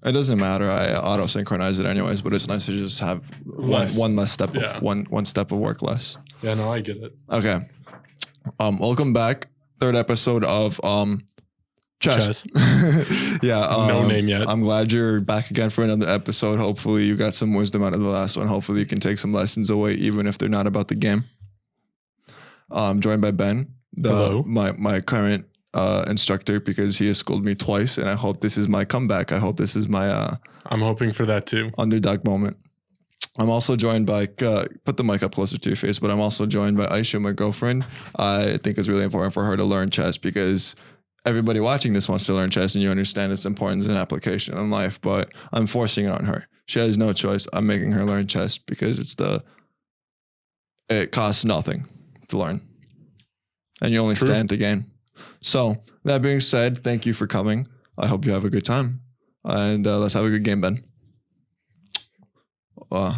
It doesn't matter. I auto synchronize it anyways, but it's nice to just have one less step of one step of work less. Yeah, no, I get it. Okay. Welcome back. Third episode of Chess. Yeah. No name yet. I'm glad you're back again for another episode. Hopefully you got some wisdom out of the last one. Hopefully you can take some lessons away, even if they're not about the game. I'm joined by Ben, Hello. my current instructor, because he has schooled me twice, and I hope this is my comeback. I hope this is my I'm hoping for that too. Underdog moment. I'm also joined by put the mic up closer to your face, but I'm also joined by Aisha, my girlfriend. I think it's really important for her to learn chess because everybody watching this wants to learn chess, and you understand its importance and application in life, but I'm forcing it on her. She has no choice. I'm making her learn chess because it costs nothing to learn, and you only stand to gain. So that being said, thank you for coming. I hope you have a good time, and let's have a good game, Ben.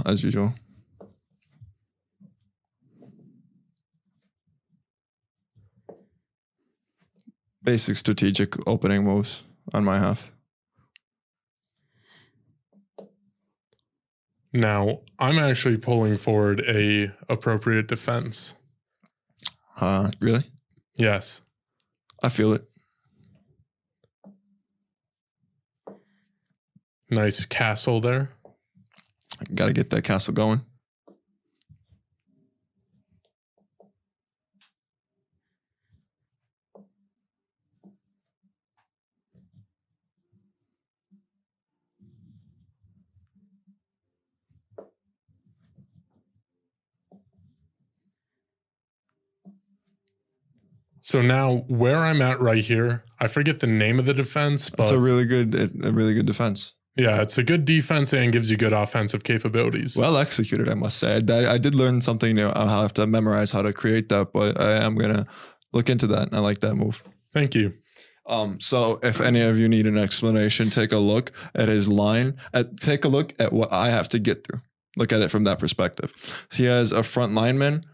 As usual. Basic strategic opening moves on my half. Now, I'm actually pulling forward a appropriate defense. Really? Yes. I feel it. Nice castle there. Got to get that castle going. So now where I'm at right here, I forget the name of the defense, but it's a really good defense. Yeah, it's a good defense and gives you good offensive capabilities. Well executed, I must say. I did learn something new. I'll have to memorize how to create that, but I am going to look into that. I like that move. Thank you. So if any of you need an explanation, take a look at his line. Take a look at what I have to get through. Look at it from that perspective. He has a front lineman.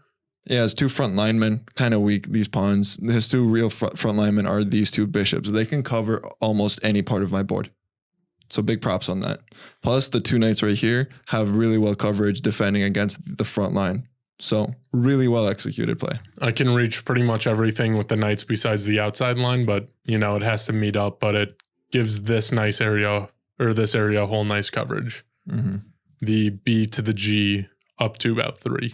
He has two front linemen, kind of weak, these pawns. His two real front linemen are these two bishops. They can cover almost any part of my board. So big props on that. Plus the two knights right here have really well coverage defending against the front line. So really well executed play. I can reach pretty much everything with the knights besides the outside line, but it has to meet up, but it gives this nice area or this area a whole nice coverage. Mm-hmm. The B to the G up to about 3.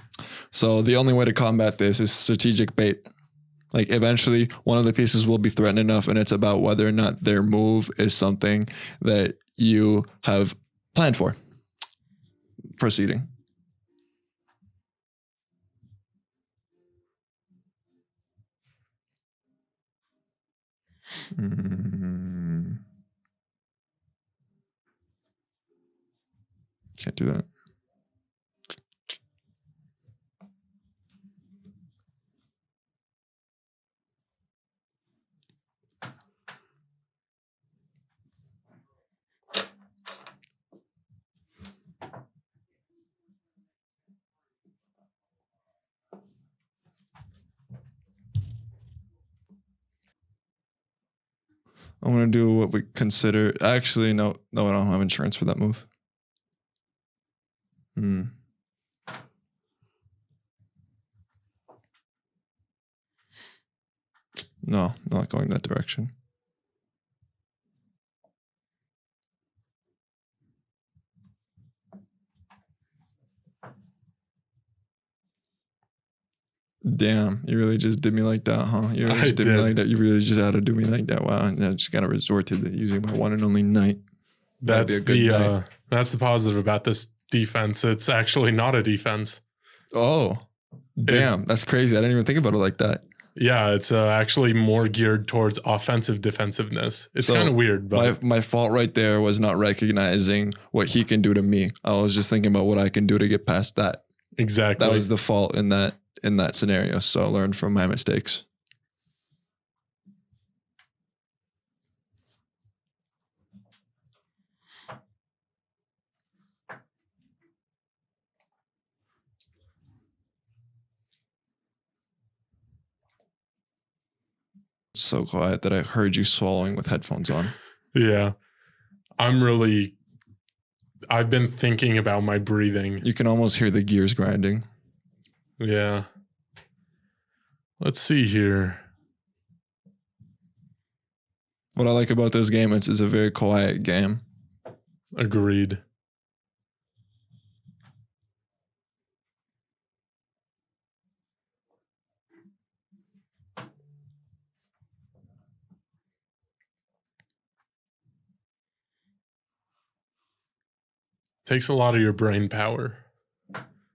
So the only way to combat this is strategic bait. Like eventually one of the pieces will be threatened enough, and it's about whether or not their move is something that you have planned for proceeding. Can't do that. I'm going to do what we consider... Actually, no, I don't have insurance for that move. No, not going that direction. Damn, you really just did me like that, huh? You really just did me like that. You really just had to do me like that. Wow, and I just got to resort to using my one and only knight. That's the positive about this defense. It's actually not a defense. Oh, damn, that's crazy. I didn't even think about it like that. Yeah, it's actually more geared towards offensive defensiveness. It's kind of weird, but my fault right there was not recognizing what he can do to me. I was just thinking about what I can do to get past that. Exactly. That was the fault in that scenario. So I learned from my mistakes. It's so quiet that I heard you swallowing with headphones on. Yeah. I've been thinking about my breathing. You can almost hear the gears grinding. Yeah. Let's see here. What I like about this game is it's a very quiet game. Agreed. Takes a lot of your brain power.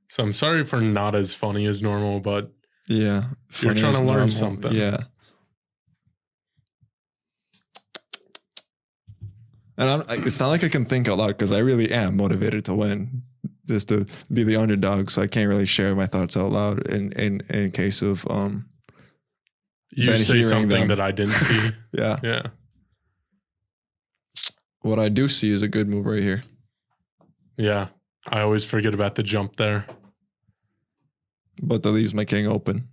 So I'm sorry for not as funny as normal, but Yeah. you're funny trying as to learn normal. something. Yeah. And it's not like I can think out loud because I really am motivated to win, just to be the underdog. So I can't really share my thoughts out loud in case of You Ben say hearing something them. that I didn't see. Yeah. Yeah. What I do see is a good move right here. Yeah. I always forget about the jump there. But that leaves my king open.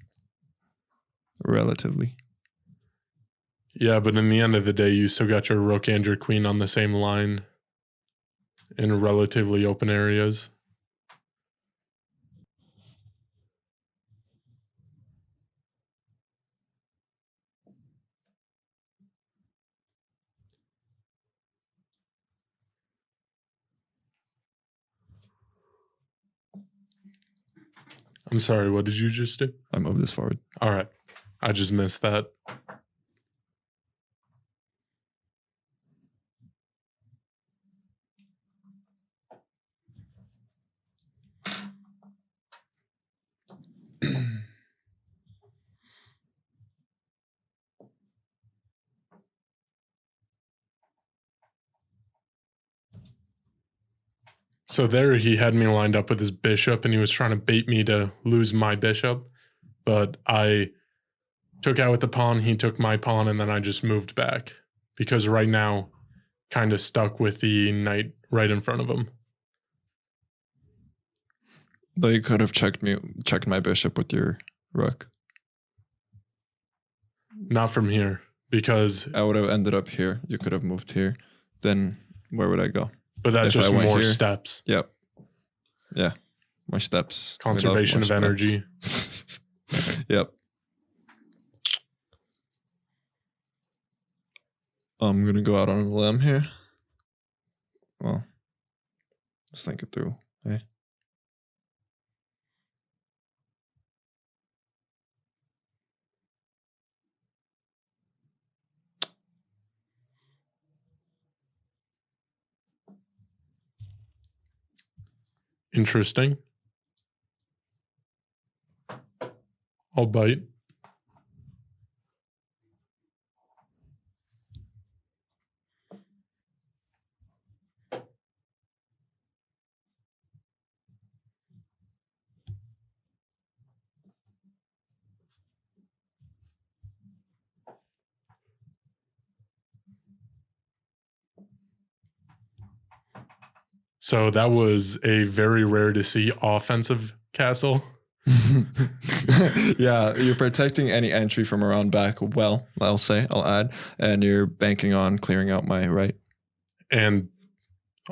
Relatively. Yeah, but in the end of the day, you still got your rook and your queen on the same line in relatively open areas. I'm sorry, what did you just do? I move this forward. All right. I just missed that. So there he had me lined up with his bishop and he was trying to bait me to lose my bishop. But I took out with the pawn, he took my pawn, and then I just moved back. Because right now, kind of stuck with the knight right in front of him. Though you could have checked my bishop with your rook. Not from here. Because I would have ended up here. You could have moved here. Then where would I go? but that's If just I went more here- steps. Yep. Yeah. More steps. We love Conservation more of energy. steps. Yep. I'm gonna go out on a limb here. Well, let's think it through. Hey. Interesting. I'll bite. So that was a very rare to see offensive castle. Yeah, you're protecting any entry from around back well, I'll add, and you're banking on clearing out my right. And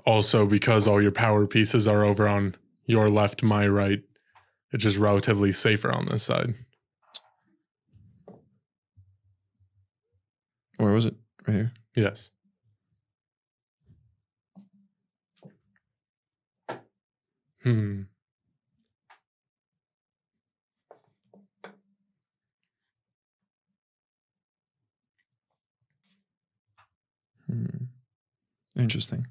also because all your power pieces are over on your left, my right, it's just relatively safer on this side. Where was it? Right here. Yes. Hmm. Interesting.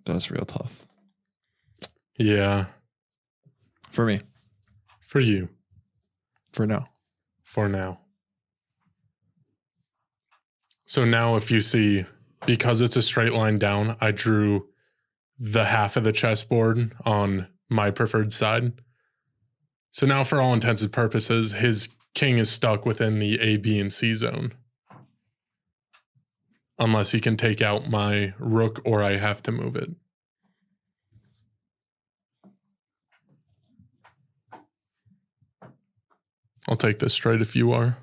That's real tough. Yeah. For me. For you. For now. For now. So now if you see, because it's a straight line down, I drew the half of the chessboard on my preferred side. So now for all intents and purposes, his king is stuck within the A, B, and C zone. Unless he can take out my rook or I have to move it. I'll take this straight if you are.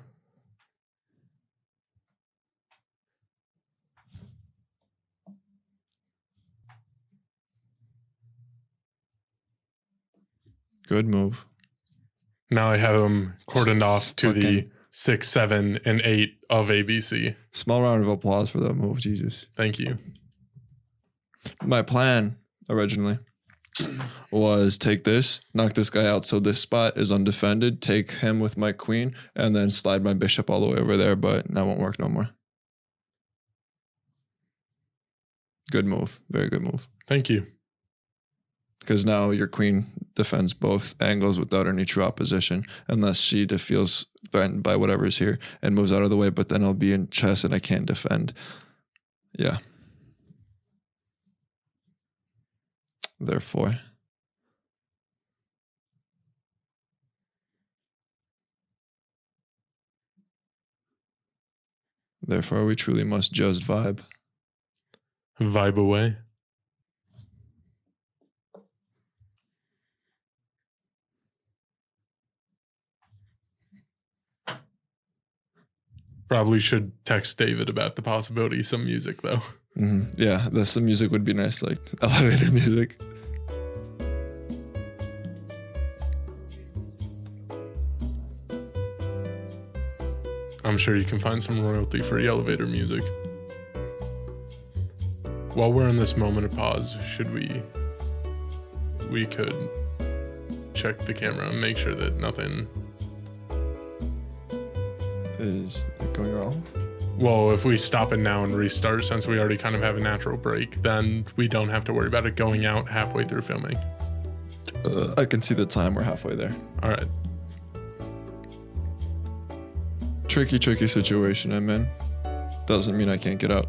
Good move. Now I have him cordoned off to the Fucking- 6, 7, and 8 of ABC. Small round of applause for that move. Jesus. Thank you. My plan originally was take this, knock this guy out so this spot is undefended, take him with my queen, and then slide my bishop all the way over there, but that won't work no more. Good move. Very good move. Thank you. Because now your queen defends both angles without any true opposition, unless she feels threatened by whatever's here and moves out of the way, but then I'll be in chess and I can't defend. Yeah. Therefore, we truly must just vibe. Vibe away. Probably should text David about the possibility of some music, though. Yeah, some music would be nice, like elevator music. I'm sure you can find some royalty-free elevator music. While we're in this moment of pause, we could check the camera and make sure that nothing Is it going wrong? Well, if we stop it now and restart, since we already kind of have a natural break, then we don't have to worry about it going out halfway through filming. I can see the time. We're halfway there. All right. Tricky situation I'm in. Doesn't mean I can't get out.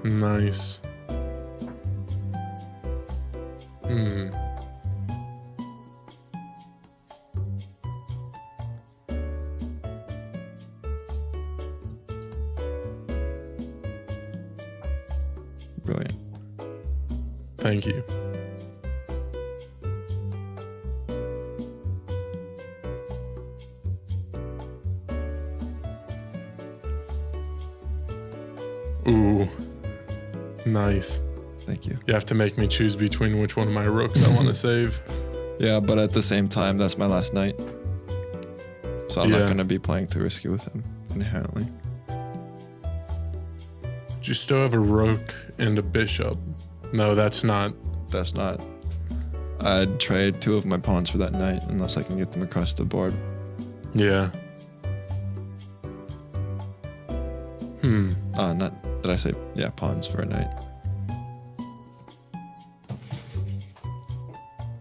Nice. Brilliant. Thank you. Ooh. Nice. Thank you. You have to make me choose between which one of my rooks I want to save. Yeah, but at the same time, that's my last night. So I'm Yeah. not going to be playing too risky with him, inherently. Do you still have a rook and a bishop? No, that's not. That's not. I'd trade 2 of my pawns for that knight unless I can get them across the board. Yeah. Not, did I say, yeah, pawns for a knight.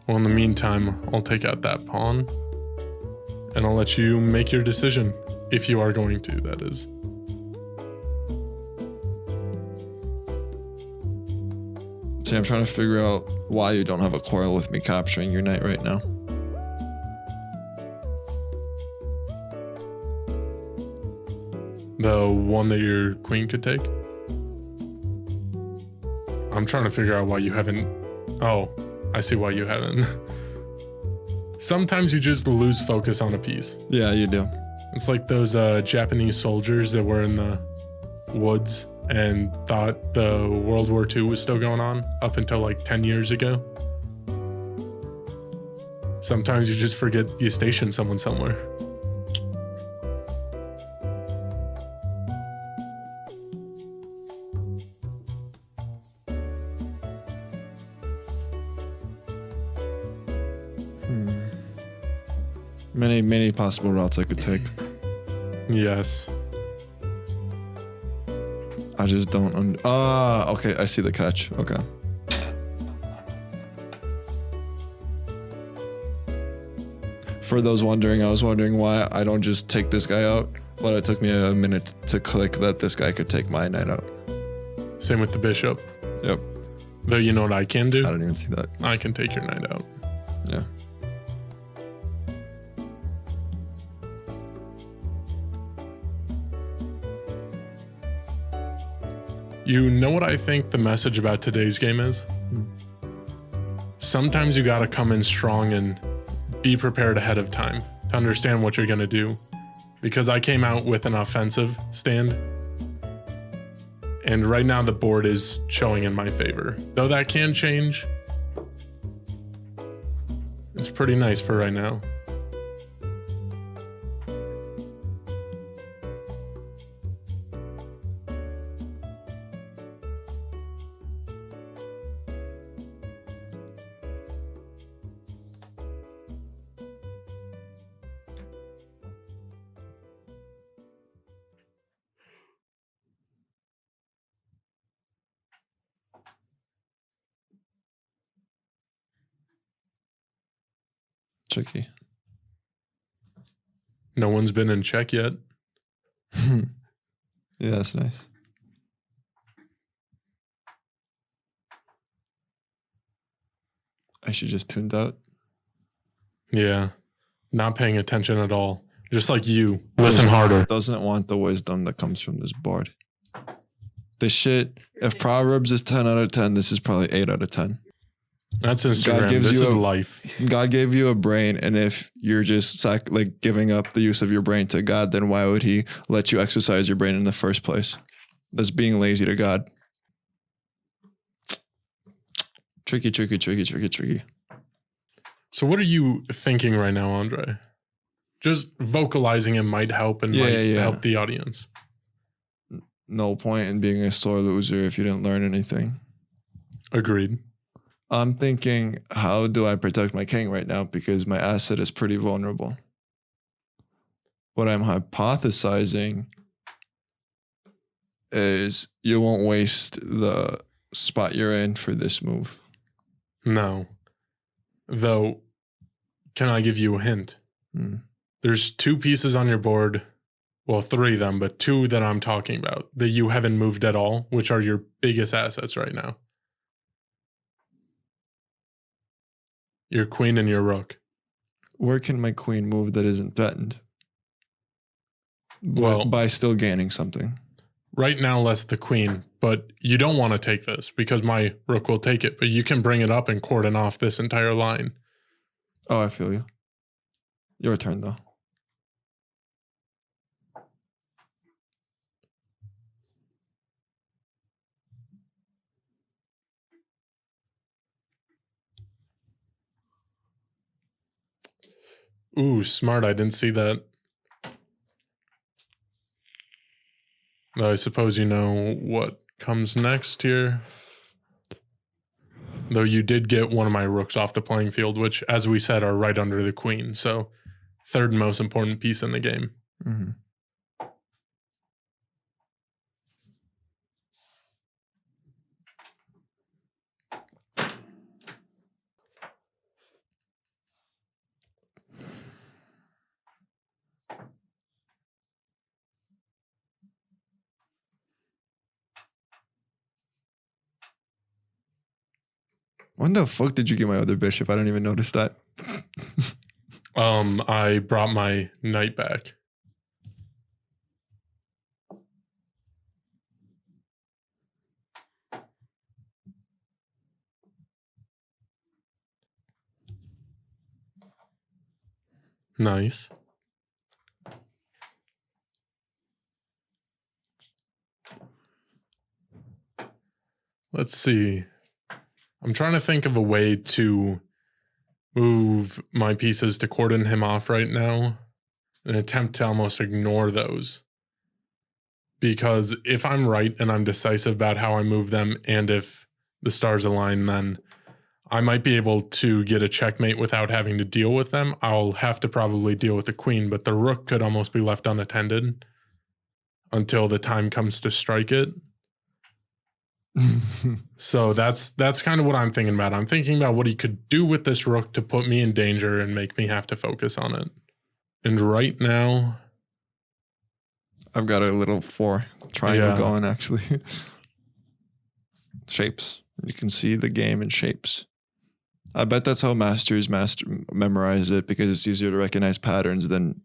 Well, in the meantime, I'll take out that pawn. And I'll let you make your decision. If you are going to, that is. See, I'm trying to figure out why you don't have a quarrel with me capturing your knight right now. The one that your queen could take? I'm trying to figure out why you haven't. Oh, I see why you haven't. Sometimes you just lose focus on a piece. Yeah, you do. It's like those Japanese soldiers that were in the woods and thought the World War II was still going on up until like 10 years ago. Sometimes you just forget you stationed someone somewhere. Many possible routes I could take. Yes. I just don't. Okay. I see the catch. Okay. For those wondering, I was wondering why I don't just take this guy out, but it took me a minute to click that this guy could take my knight out. Same with the bishop. Yep. Though you know what I can do? I didn't even see that. I can take your knight out. Yeah. You know what I think the message about today's game is? Sometimes you gotta come in strong and be prepared ahead of time to understand what you're going to do. Because I came out with an offensive stand. And right now the board is showing in my favor. Though that can change. It's pretty nice for right now. Tricky. No one's been in check yet. Yeah, that's nice. I should just tuned out. Yeah. Not paying attention at all. Just like you. Listen harder. Doesn't want the wisdom that comes from this board. This shit, if Proverbs is 10 out of 10, this is probably 8 out of 10. That's Instagram. God gives This you is a- life. God gave you a brain, and if you're just like giving up the use of your brain to God, then why would he let you exercise your brain in the first place? That's being lazy to God. Tricky, tricky, tricky, tricky, tricky. So what are you thinking right now, Andre? Just vocalizing it might help and might help the audience. No point in being a sore loser if you didn't learn anything. Agreed. I'm thinking, how do I protect my king right now? Because my asset is pretty vulnerable. What I'm hypothesizing is you won't waste the spot you're in for this move. No. Though, can I give you a hint? There's 2 pieces on your board. Well, 3 of them, but 2 that I'm talking about that you haven't moved at all, which are your biggest assets right now. Your queen and your rook. Where can my queen move that isn't threatened? Well, by still gaining something. Right now, less the queen, but you don't want to take this because my rook will take it, but you can bring it up and cordon off this entire line. Oh, I feel you. Your turn, though. Ooh, smart. I didn't see that. I suppose you know what comes next here. Though you did get one of my rooks off the playing field, which, as we said, are right under the queen. So, 3rd most important piece in the game. Mm-hmm. When the fuck did you get my other bishop? I don't even notice that. I brought my knight back. Nice. Let's see. I'm trying to think of a way to move my pieces to cordon him off right now. An attempt to almost ignore those. Because if I'm right and I'm decisive about how I move them, and if the stars align, then I might be able to get a checkmate without having to deal with them. I'll have to probably deal with the queen, but the rook could almost be left unattended until the time comes to strike it. So that's kind of what I'm thinking about. I'm thinking about what he could do with this rook to put me in danger and make me have to focus on it. And right now, I've got a little 4 triangle going, actually. Shapes. You can see the game in shapes. I bet that's how masters memorize it, because it's easier to recognize patterns than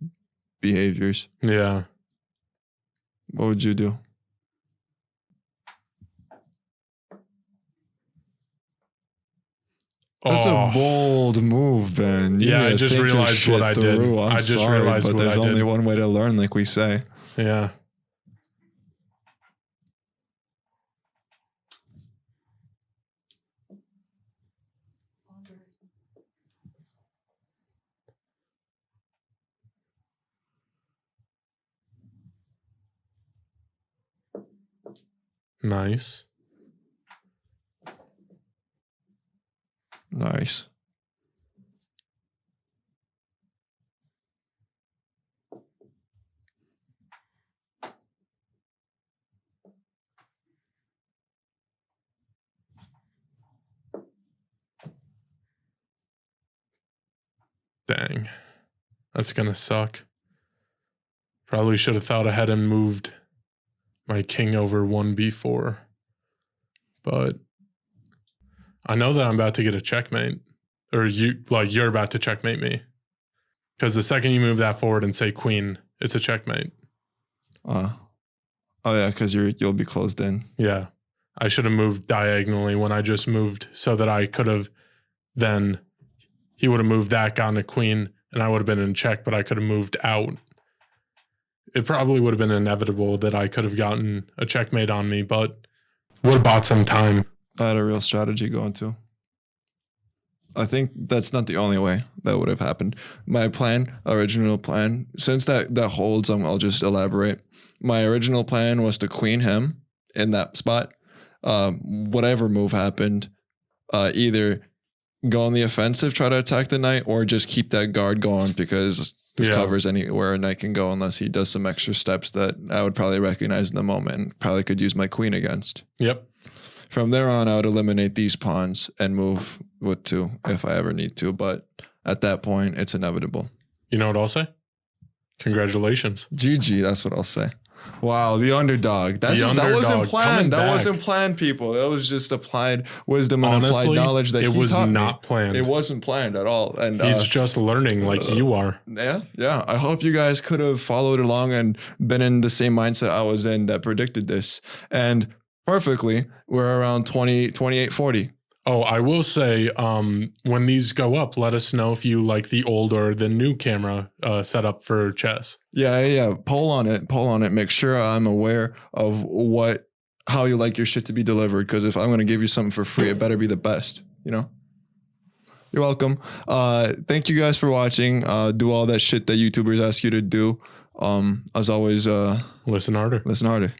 behaviors. Yeah. What would you do? That's Oh. a bold move, Ben. You Yeah, need I to just think your realized what shit I did. through. I'm I just sorry, realized but what there's I only did. one way to learn, like we say. Yeah. Nice. Nice. Dang. That's going to suck. Probably should have thought ahead and moved my king over 1b4. But I know that I'm about to get a checkmate. Or you're about to checkmate me. Because the second you move that forward and say queen, it's a checkmate. Oh yeah, because you'll be closed in. Yeah. I should have moved diagonally when I just moved so that I could have then he would have moved that, gotten a queen, and I would have been in check, but I could have moved out. It probably would have been inevitable that I could have gotten a checkmate on me, but would have bought some time. I had a real strategy going too. I think that's not the only way that would have happened. My original plan, since that holds, I'll just elaborate. My original plan was to queen him in that spot. Whatever move happened, either go on the offensive, try to attack the knight, or just keep that guard going because this covers anywhere a knight can go unless he does some extra steps that I would probably recognize in the moment and probably could use my queen against. Yep. From there on, I would eliminate these pawns and move with 2 if I ever need to. But at that point, it's inevitable. You know what I'll say? Congratulations. GG, that's what I'll say. Wow, the underdog. That wasn't planned. That wasn't planned, people. That was just applied wisdom and applied knowledge that he taught me. Not planned. It wasn't planned at all. And he's just learning like you are. Yeah. I hope you guys could have followed along and been in the same mindset I was in that predicted this. And perfectly, we're around 28, 40. Oh, I will say, when these go up, let us know if you like the old or the new camera setup for chess. Yeah. Poll on it. Make sure I'm aware of how you like your shit to be delivered. Because if I'm going to give you something for free, it better be the best, you know? You're welcome. Thank you guys for watching. Do all that shit that YouTubers ask you to do. As always, listen harder.